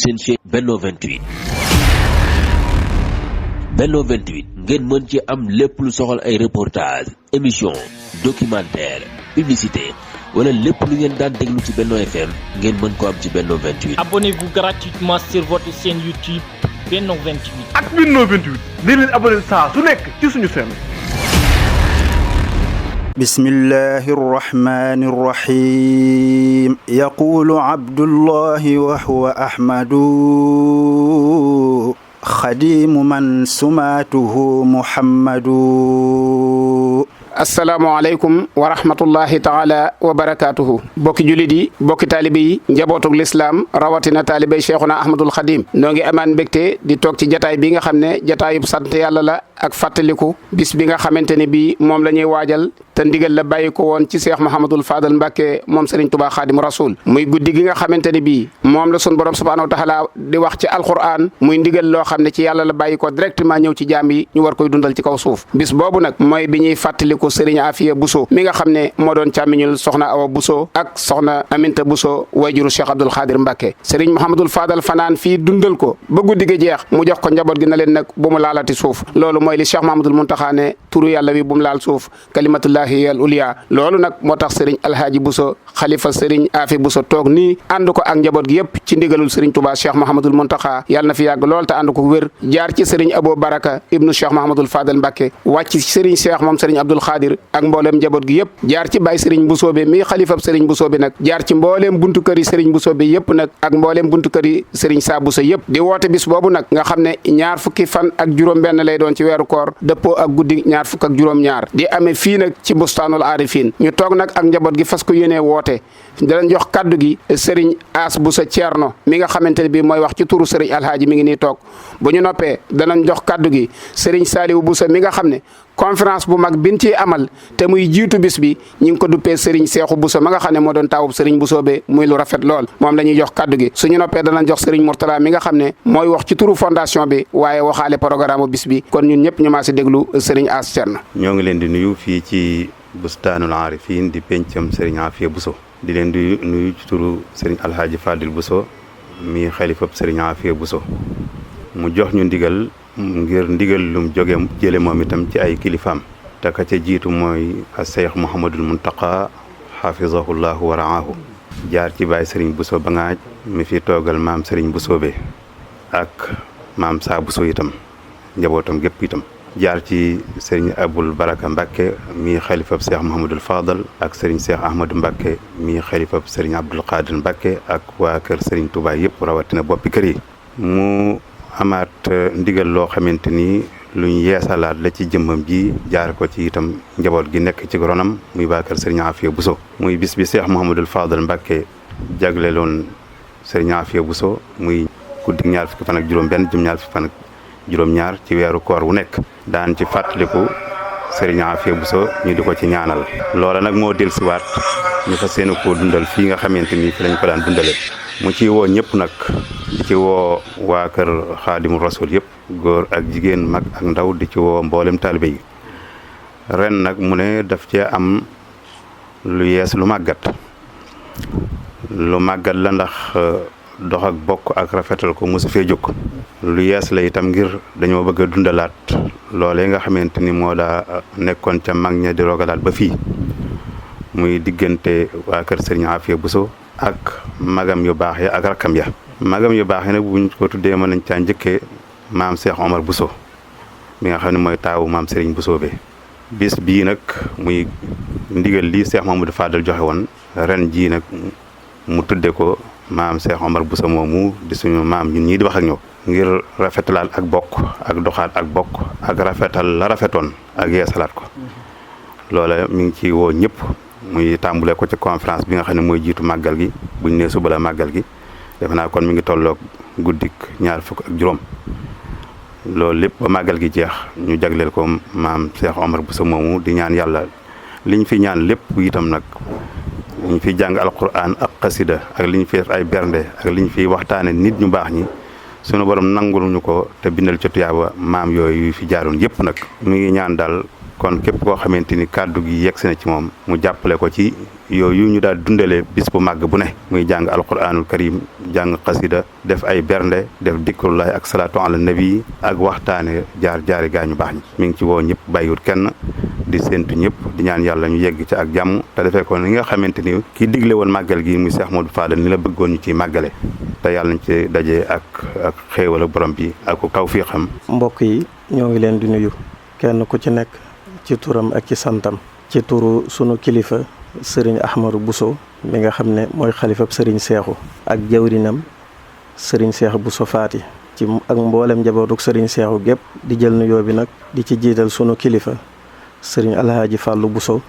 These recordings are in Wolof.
seen chaîne Benno 28. Benno 28 ngeen mën ci am lépp lu soxal ay reportage émission documentaire publicité wala lépp lu ngeen daan déglu ci Benno FM ngeen mën ko am ci Benno 28. Abonnez-vous gratuitement sur votre chaîne YouTube Benno 28. ak Benno 28 di leen abonné saa su nekk ci suñu chaîne. bismillahi rrahmani rrahim yaqulu abdullahi wa huwa ahmadu xadimu man sumatuhu muhammadu. asalaamaaleykum wa rahmatullahi taala wa barakaatuhu bokki julit yi bokki taalibe yi njabootug lislaam rawatina taalibey cheikhuna ahmadul xadim noo ngi amaan mbégte di toog ci jataay bi nga xam ne jataayub sant yàlla la ak fàttaliku bis bi nga xamante ne bii moom la ñuy waajal te ndigal la bàyyi ko woon ci Cheikh Mouhamadul Fadal Mbacke moom Serigne Touba Xaadimu Rasul muy guddi gi nga xamante ne bii moom la sun borom subhaanahu wa taala di wax ci alquran muy ndigal loo xam ne ci yàlla la bàyyi ko directement ñëw ci jaam yi ñu war koy dundal ci kaw suuf bis boobu nag mooy bi ñuy fàttaliku Serigne Afia Bousso mi nga xam ne moo doon càmmiñul soxna Awa Bousso ak soxna Aminta Bousso wayjuru Cheikh Abdoul Khadir Mbacke Serigne Mouhamadul Fadal fanaan fii dundal ko ba guddi gi jeex mu jox ko njaboot gi na leen nag bu mu laalati suuf loolu mooy li Cheikh Mouhamadul Muntaxa ne turu yàlla wi bu mu laal suuf kalimatullahi al uliya loolu nag moo tax Serigne Alhaaji Bousso xalifa Serigne Afi Bousso toog nii ànd ko ak njaboot gi yëpp ci ndigalul Serigne Touba Cheikh Mouhamadul Muntaxa yàlla na fi yàgg lool te ànd ko wér jaar ci Serigne Abou Baraka ibnu Cheikh Mouhamadul Fadal Mbacke wàcc ci Serigne Cheikh moom Serigne Abdoul Khadir ak mbooleem njaboot gi yëpp jaar ci Baye Serigne Bousso bi mi xalifab Serigne Bousso bi nag jaar ci mbooleem buntu kër yi Serigne Bousso bi yëpp nag ak mbooleem buntu kër yi Serigne Sa Bousso yëpp di woote bis boobu nag nga xam ne ñaar fukki fan ak juróom benn lay doon ci weeru koor dëppoo ak guddi ñaar fukk ak juróom ñaar di amee fii nag ci bustaanul aarifin ñu toog nag ak njaboot gi fas ko yéenee woote danañ jox kaddu gi Serigne As Bousso Thierno mi nga xamante ne bii mooy wax ci turu Serigne Alhaaji mi ngi nii toog bu ñu noppee danañ jox kaddu gi Serigne Saliou Bousso mi nga xam ne conférence bu mag bin ci amal te muy jiitu bis bi ñu ngi ko duppee Serigne Cheikhou Bousso ma nga xam ne moo doon taawub Serigne Bousso be muy lu rafet lool moom la ñuy jox kaddu gi suñu noppee danañ jox Serigne Mourtala mi nga xam ne mooy wax ci turu fondation bi waaye waxaale programme bis bi kon ñun ñëpp ñu maa si déglu Serigne As Thierno. ñoo ngi leen di nuyu fii ci bustaanul aarifin di pencam Serigne Afia Bousso di leen di nuyu ci turu Serigne Alhaaji Fadil Bousso mi xalifab Serigne Afia Bousso mu jox ñu ndigal ngir ndigal lum jóge jële moom itam ci ay kilifaam te ka ca jiitu mooy Cheikh Mouhamadul Muntaqa xafizahullahu wa raahu jaar ci Baye Serigne Bousso ba ngaaj mi fi toogal maam Serigne Bousso be ak maam Sa Bousso itam njabootam gépp itam jaar ci Serigne Aboul Baraka Mbacke mi xalifab Cheikh Mouhamadul Fadal ak Serigne Cheikh Ahmadou Mbacke mi xalifab Serigne Abdoul Khadir Mbacke ak waa kër Serigne Touba yëpp rawatina boppi kër yi mu amaat ndigal loo xamante ni luñ yeesalaat la ci jëmmam ji jaar ko ci itam njaboot gi nekk ci ronam muy waa kër Serigne Afia Bousso muy bis bi Cheikh Mouhamadul Fadal Mbacke jagleloon Serigne Afia Bousso muy guddi ñaar fukki fan ak juróom benn jëm ñaar fukki fan ak juróom ñaar ci weeru koor wu nekk daan ci fàttaliku Serigne Afia Bousso ñu di ko ci ñaanal loola nag moo dellusiwaat ñu fas yéene koo dundal fii nga xamante ni fi lañ ko daan dundale mu ci woo ñëpp nag di ci woo waa kër Xaadimu Rasul yëpp góor ak jigéen mag ak ndaw di ci woo mboolem taalibe yi ren nag mu ne daf cee am lu yees lu màggat la ndax dox ak bokk ak rafetal ko mosu fee jóg lu yees la itam ngir dañoo bëgg a dundalaat loolee nga xamante ni moo daa nekkoon ca mag ña di rogalaat ba fii muy diggante waa kër Serigne Afia Bousso ak magam yu baax ya ak rakkam ya magam yu baax yi nag buñ ko tuddee mën nañ caa njëkkee maam Cheikh Omar Bousso mi nga xam ne mooy taawu maam Serigne Bousso be bis bii nag muy ndigal lii Cheikh Mamadou Fadal joxe woon ren jii nag mu tudde ko maam Cheikh Omar Bousso moomu di suñu maam ñun ñii di wax ak ñëw ngir rafetalaat ak bokk ak doxaat ak bokk ak rafetal la rafetoon ak yeesalaat ko loola mi ngi ci woo ñëpp muy tàmbule ko ci conférence bi nga xam ne mooy jiitu màggal gi buñ nee suba la màggal gi defe naa kon mi ngi tolloog guddik ñaar fukk ak juróom loolu lépp ba màggal gi jeex ñu jagleel ko maam Cheikh Omar Bousso moomu di ñaan yàlla liñ fi ñaan lépp itam nag liñ fi jàng alquran ak xasida ak liñ fi def ay bernde ak liñ fi waxtaane nit ñu baax ñi sunu borom nangul ñu ko te bindal ci tuyaaba maam yooyu fi jaaroon yëpp nag mi ngi ñaan daal kon képp koo xamante ni kàddu gi yegsi na ci moom mu jàppale ko ci yooyu ñu daal dundalee bis bu màgg bu ne muy jàng alquranul karim jàng xasida def ay bernde def dikrullahi ak salaatu ala nabi ak waxtaane jaari gaañu baax ñi mi ngi ci woo ñëpp bàyyiwut kenn di séntu ñëpp di ñaan yàlla ñu yegg ci ak jàmm te defee ko ni nga xamante ni kii digle woon màggal gi muy Cheikh Modou Fadal ni la bëggoon ñu ciy màggale te yàlla nañ ci dajee ak xéewal ak borom bi ak tawfiixam. mbokk yi ñoo ngi leen di nuyu kenn ku ci nekk ci turam ak ci santam ci turu sunu kilifa sëriñ Ahmadou Bousso mi nga xam ne mooy xalifab sëriñ Seexu ak jawrinam sëriñ Seex Bousso Faati ci ak mboolem njabootuk sëriñ Seexu gépp di jël nuyoo bi nag di ci jiital sunu kilifa sëriñ Alhaaji Fàllu Bousso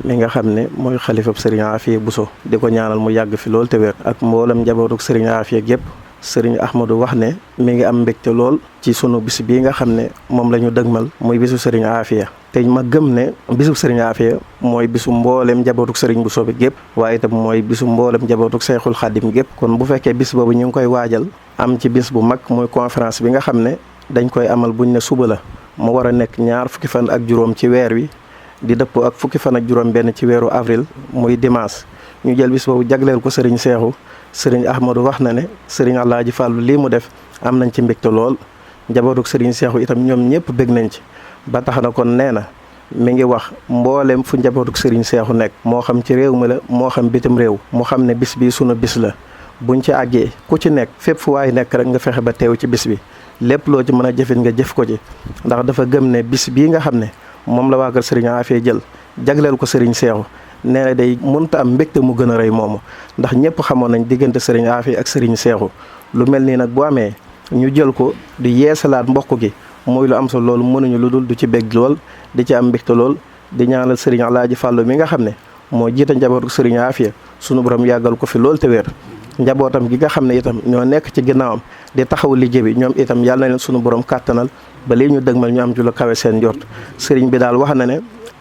mi nga xam ne mooy xalifab sëriñ Afiya Bousso di ko ñaanal mu yàgg fi lool te wér ak mboolem njabootuk sëriñ Afiya gépp sëriñ Ahmadou wax ne mi ngi am mbégte lool ci sunu bis bii nga xam ne moom la ñu dëgmal muy bisu sëriñ Afiya te ma gëm ne bisu sëriñ Afiya mooy bisu mboolem njabootuk sëriñ Bousso bi gépp waaye itam mooy bisu mboolem njabootuk Seexul Xadim gépp kon bu fekkee bis boobu ñu ngi koy waajal am ci bis bu mag muy conférence bi nga xam ne dañ koy amal buñ ne suba la mu war a nekk 2 fukki fan ak juróom ci weer wi di dëppoo ak fukki fan ak juróom benn ci weeru avril muy dimanche ñu jël bis boobu jagleel ko sëriñ Seexu sëriñ Ahmadou wax na ne sëriñ Alaaji Fàllu lii mu def am nañ ci mbégte lool njabootuk sëriñ Seexu itam ñoom ñëpp bég nañ ci ba tax na kon nee na mi ngi wax mbooleem fu njabootuk sëriñ Seexu nekk moo xam ci réew mi la moo xam bitim réew mu xam ne bis bi sunu bis la buñ ci àggee ku ci nekk fépp fu waay nekk rek nga fexe ba teew ci bis bi lépp loo ci mën a jëfit nga jëf ko ci ndax dafa gëm ne bis bii nga xam ne moom la waa kër sëriñ Afiya jël jagleel ko sëriñ Seexu nee na day mënta am mbégte mu gën a rëy moomu ndax ñëpp xamoon nañ diggante sëriñ Afiya ak sëriñ Seexu lu mel nii nag bu amee ñu jël ko di yeesalaat mbokk gi muy lu am solo loolu mënuñu lu dul du ci bég lool di ci am mbégte lool di ñaanal sëriñ Alaaji Fàllu mi nga xam ne moo jiite njabootu sëriñ Afiya sunu borom yàggal ko fi lool te wér njabootam gi nga xam ne itam ñoo nekk ci ginnaawam di taxaw liggéey bi ñoom itam yàlla na leen sunu borom kàttanal ba lii ñu dëgmal ñu am ju la kawe seen njort sëriñ bi daal wax na ne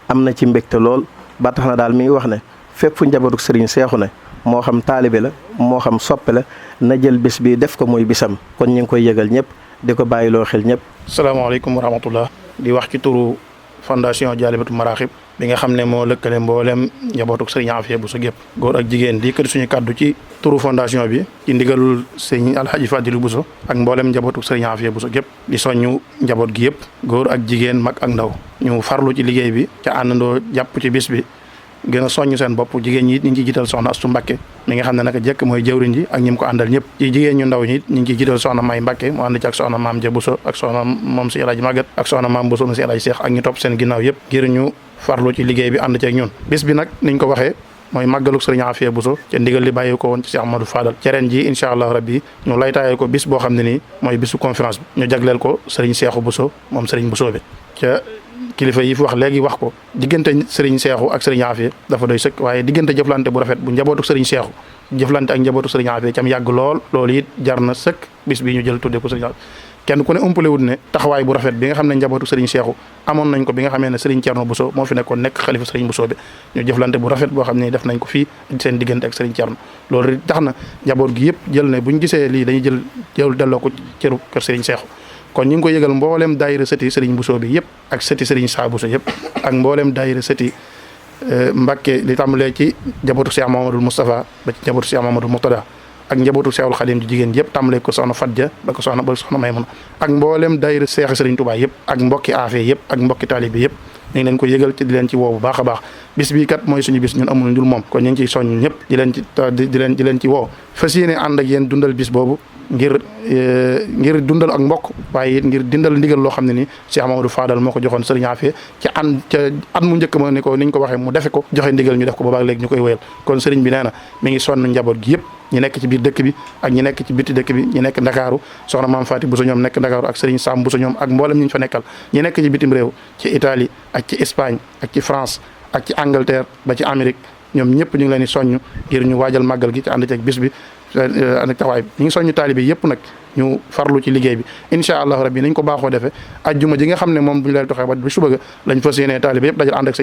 am na ci mbégte lool ba tax na daal mi ngi wax ne fépp fu njabootu sëriñ Seexu ne moo xam taalibe la moo xam soppe la na jël bis bi def ko muy bisam kon ñu ngi koy yëgal ñëpp di ko bàyyiloo xel ñëpp. salaamaaleykum wa rahmatullah di wax ci turu fondation Jaalibatu Maraaxib bi nga xam ne moo lëkkale mboolem njabootuk sëriñ Afiya Bousso gépp góor ak jigéen di kër suñu kàddu ci turu fondation bi ci ndigalul sëriñ Alhaji Fadilu Bousso ak mboolem njabootuk sëriñ Afiya Bousso gépp di soññu njaboot gi yëpp góor ak jigéen mag ak ndaw ñu farlu ci liggéey bi ca àndandoo jàpp ci bis bi gën a soññ seen bopp jigéen ñi it ñu ngi ciy jiital soxna Astu Mbàkke mi nga xam ne naka jekk mooy jëwriñ ji ak ñi mu ko àndal ñëpp ci jigéen ñu ndaw ñi it ñu ngi ciy jiital soxna May Mbàkke mu ànd ci ak soxna Maam Ja Bousso ak soxna moom si Alaaji Magat ak soxna Maam Bousso mu si Alaaji Seex ak ñu topp seen ginnaaw yëpp ngir ñu farlu ci liggéey bi ànd ci ak ñun bis bi nag niñ ko waxee mooy màggaluk sëriñ Afiya Bousso ca ndigal li bàyyi ko woon ci Cheikh Ahmadou Fadal ci ren ji incha allah rabbi ñu laytaayee ko bis boo xam ne nii mooy bisu conférence bi ñu jagleel ko sëriñ Seexu Bousso moom sëriñ Bousso bi ca kilifa yi fi wax léegi wax ko diggante sëriñ Seexu ak sëriñ Afiya dafa doy sëkk waaye diggante jëflante bu rafet bu njabootu sëriñ Seexu jëflante ak njabootu sëriñ Afiya cam yàgg lool loolu it jar na sëkk bis bi ñu jël tudde ko sëriñ Afiya kenn ku ne umpale wut ne taxawaay bu rafet bi nga xam ne njabootu sëriñ Seexu amoon nañ ko bi nga xamee ne sëriñ Cerno Bousso moo fi nekkoon nekk xalifa sëriñ Bousso bi ñu jëflante bu rafet boo xam ne def nañ ko fii seen diggante ak sëriñ Cerno loolu tax na njaboot gi yëpp jël ne buñ gisee lii dañuy jël delloo ko cëru kër sëriñ Seexu kon ñu ngi koy yëgal mboolem daayira sëti sëriñ Bousso bi yëpp ak sëti sëriñ Saa Bousso yëpp ak mboolem daayira sëti Mbàkke li tàmbalee ci njabootu Cheikh Mamadou Moustapha ba ci njabootu Cheikh Mamadou Murtada ak njabootu Cheikhul Khadim ji jigéen yëpp tàmbalee ko soxna Fadja ba ko soxna Maymuna ak mboolem daayira Seex Sëriñ Tuubaa yëpp ak mbokki Afiya yëpp ak mbokki taalibe yëpp ñu ngi leen ko yëgal ci di leen ci woo bu baax a baax bis bii kat mooy suñu bis ñun amul ndul moom kon ñu ngi ciy soññ ñëpp di leen ci woo fas yéene ànd ak yéen dundal bis boobu ngir dundal ak mbokk waaye it ngir dindal ndigal loo xam ne ni Cheikh Mamadou Fadal moo ko joxoon sëriñ Afiya ca at mu njëkk ma niñ ko waxee mu defe ko joxe ndigal ñu def ko boobaak léegi ñu koy wéyal kon sëriñ bi nee na mi ngi sonn njaboot gi yëpp ñi nekk ci biir dëkk bi ak ñi nekk ci biti dëkk bi ñi nekk Ndakaaru soxna Maam Faati Bousso ñoom nekk Ndakaaru ak sëriñ Sam Bousso ñoom ak mboolem ñi ñu fa nekkal ñi nekk ci bitim réew ci Italie ak ci Espagne ak ci France ak ci Angleterre ba ci Amérique ñoom ñëpp ñu ngi leen di soññ ngir ñu waajal màggal gi ci ànd ceeg bis bi ànd ak taxawaay bi ñu ngi soññu taalibe yëpp nag ñu farlu ci liggéey bi incha allah rabbi nañ ko baaxoo defee ajjuma ji nga xam ne moom bu ñu leen toxee ba suba ga lañ fas yéenee taalibe yëpp dajal ànd ak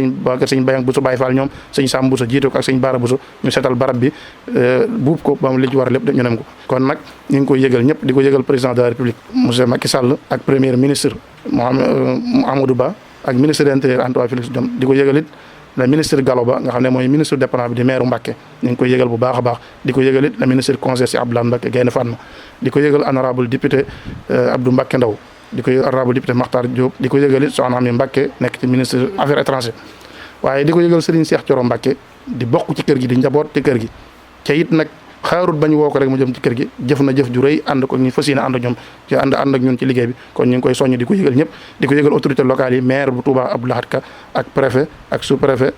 sëñ Bayang Bousso Baye Fall ñoom sëñ Sam Bousso jiite ko ak sëñ Baara Bousso ñu seetal barab bi buub ko ba mu li ci war lépp ñu nem ko kon nag ñu ngi koy yëgal ñëpp di ko yëgal président de la république monsieur Macky Sall ak premier ministre Amadou Ba ak ministre de l'intérieur Antoine Félix Diome di ko yëgal it le ministre Gallo Ba nga xam ne mooy ministre dépendant bi di maire Mbacké ñu ngi koy yëgal bu baax a baax di ko yëgal it le ministre conseiller si Abdoulaye Mbacké Gaïndé Fatma di ko yëgal honorable député Abdou Mbacké Ndaw di ko yëgal honorable député Makhtar Diop di ko yëgal it soxna Ami Mbacké nekk ci ministre affaires étrangères waaye di ko yëgal Serigne Cheikh Thioro Mbacké di bokk ci kër gi di njaboot ci kër gi ca it nag xaarut bañ woo ko rek mu jëm ci kër gi jëf na jëf ju rëy ànd ko ñu fas yéene ànd ak ñoom ci ànd ak ñun ci liggéey bi kon ñu ngi koy soññ di ko yëgal ñëpp di ko yëgal autorité locale yi maire bu Touba Abdou Lahad Ka ak préfet ak sous préfet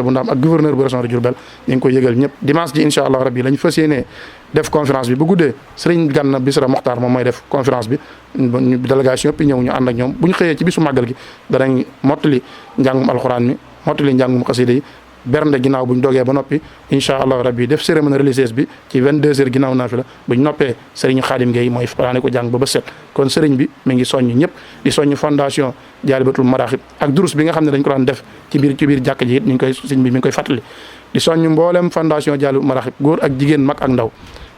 bu Ndam ak gouverneur bu région de Diourbel ñu ngi koy yëgal ñëpp dimanche ji incha allah rabbi lañ fas yéene def conférence bi bu guddee Serigne Ganna Bisra Mokhtar moom mooy def conférence bi délégation yëpp ñëw ñu ànd ak ñoom bu ñu xëyee ci bisu màggal gi danañ mottali njàngum alxuraan mi mottali njàngum xasida yi bernde ginnaaw buñ dogee ba noppi incha allah rabbi def cérémonie religieuse bi ci 22h ginnaaw naafila buñ noppee Serigne Khadim Gueye mooy fanaane ko jàng ba set kon Serigne bi mi ngi soññ ñëpp di soññ fondation Jaalibatul Maraaxib ak durus bi nga xam ne dañ ko daan def ci biir jàkk ji it ñu ngi koy sëñ bi mi ngi koy fàttali di soññ mboolem fondation Jaalibatul Maraaxib góor ak jigéen mag ak ndaw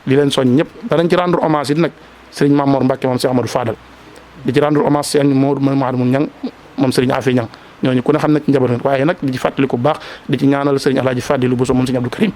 di leen soññ ñëpp danañ ci rendre hommage it nag Serigne Mamour Mbacké moom Cheikh Amadou Fadal di ci rendre hommage Serigne Mouhamadou Niang moom Serigne Afia Niang ñooñu ku ne xam na ci njaboot waaye nag di ci fàttali ku baax di ci ñaanal Serigne Alhaji Fadilou Bousso moom Serigne Abdou Karim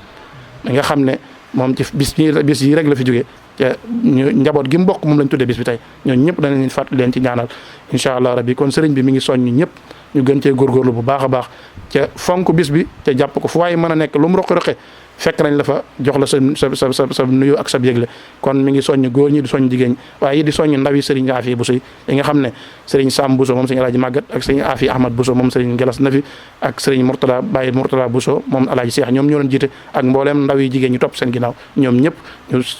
da nga xam ne moom ci bis yi rek la fi jógee te njaboot gi mu bokk moom lañ tuddee bis bi tey ñooñu ñëpp danañ leen fàttali leen ci ñaanal incha allah rabbi kon Serigne bi mi ngi soññ ñëpp ñu gën cee góorgóorlu bu baax a baax ca fonk bis bi te jàpp ko fu waaye mën a nekk lu mu roqe-roqe fekk nañ la fa jox la sa nuyu ak sa yëgle kon mi ngi soññ góor ñi di soññ jigéen ñi waaye di soññ ndaw yi Serigne Afia Bousso yi nga xam ne Serigne Sam Bousso moom Serigne Alhaji Maguette ak Serigne Afia Ahmad Bousso moom Serigne Gelas Nafi ak Serigne Mourtada Baye Mourtada Bousso moom Alhaji Cheikh ñoom ñoo leen jiite ak mbooleem ndaw yi jigéen ñi topp seen ginnaaw ñoom ñëpp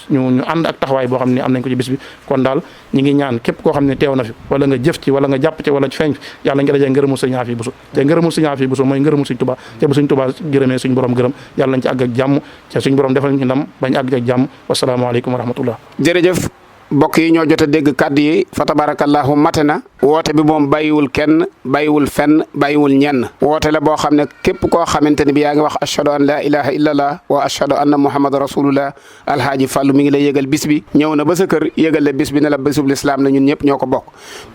ñu ànd ak taxawaay boo xam ne am nañ ko ci bis bi kon daal ñi ngi ñaan képp koo xam ne teew na fi wala nga jëf ci wala nga jàpp ci wala ci feeñ fi yàlla nga dajee ngërëmul Serigne Afia Bousso te ngërëmul Serigne Afia Bousso mooy ngërëmul Serigne Touba te bu Serigne Touba gërëmee suñ borom gërëm yàlla nañ ci àgg ak jàmm te suñ borom defal ñu ndam bañ àgg ak jàmm wasalaamaaleykum wa rahmatullah. jërëjëf mbokk yi ñoo jot a dégg kàddu yi fa tabarakallahu mate na woote bi moom bàyyiwul kenn bàyyiwul fenn bàyyiwul ñenn woote la boo xam ne képp koo xamante ne bi yaa ngi wax ashhadu an la ilaha illallah wa ashhadu anna muhammad rasulullah alhaaji Fàllu mi ngi lay yëgal bis bi ñëw na ba sa kër yëgal la bis bi ne la bisub lislaam la ñun ñëpp ñoo ko bokk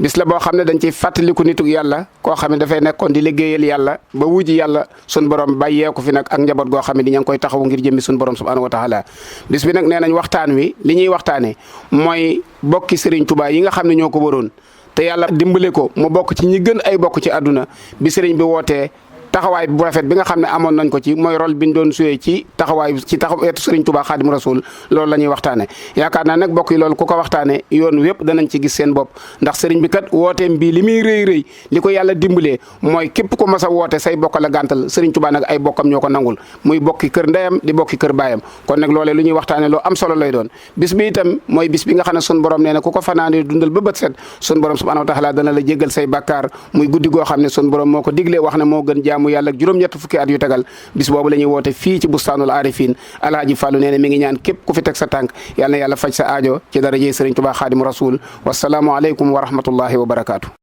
bis la boo xam ne dañ ciy fàttaliku nitug yàlla koo xam ne dafay nekkoon di liggéeyal yàlla ba wuji yàlla sun borom bàyyeeku fi nag ak njaboot goo xam ne di ña ngi koy taxawu ngir jëmmi sun borom subhanahu wa taala bis bi nag nee nañ waxtaan wi li ñuy waxtaane mooy bokki Serigne Touba yi nga xam ne ñoo ko waroon te yàlla dimbale ko mu bokk ci ñi gën ay bokk ci àdduna bi Serigne bi wootee taxawaay bu rafet bi nga xam ne amoon nañ ko ci mooy rôle bi ñu doon suyee ci taxawaay ci taxaweetu Serigne Touba Xaadimu Rasuul loolu la ñuy waxtaane yaakaar naa nag bokk yi loolu ku ko waxtaane yoon wépp danañ ci gis seen bopp ndax Serigne bi kat wooteem bii li muy rëy rëy li ko yàlla dimbalee mooy képp ku mas a woote say bokk la gàntal Serigne Touba nag ay bokkam ñoo ko nangul muy bokki kër ndeyam di bokki kër baayam kon nag loolee lu ñuy waxtaane loo am solo lay doon bis bi itam mooy bis bi nga xam ne sun borom nee na ku ko fanaane dundal ba bët set sun borom subhanahu wa taala dana la jéggal say bàkkaar muy guddi goo xam ne sun borom moo ko diglee wax ne moo gën jaamu yàlla ak juróom-ñett fukki at yu tegal bis boobu la ñuy woote fii ci bustaanul arifin alhaaji Fàllu nee na mi ngi ñaan képp ku fi teg sa tànk yàlla na yàlla faj sa aajo ci darajey Serigne Touba Xaadimu Rasuul wasalaamu aleykum wa rahmatullahi wa barakaatu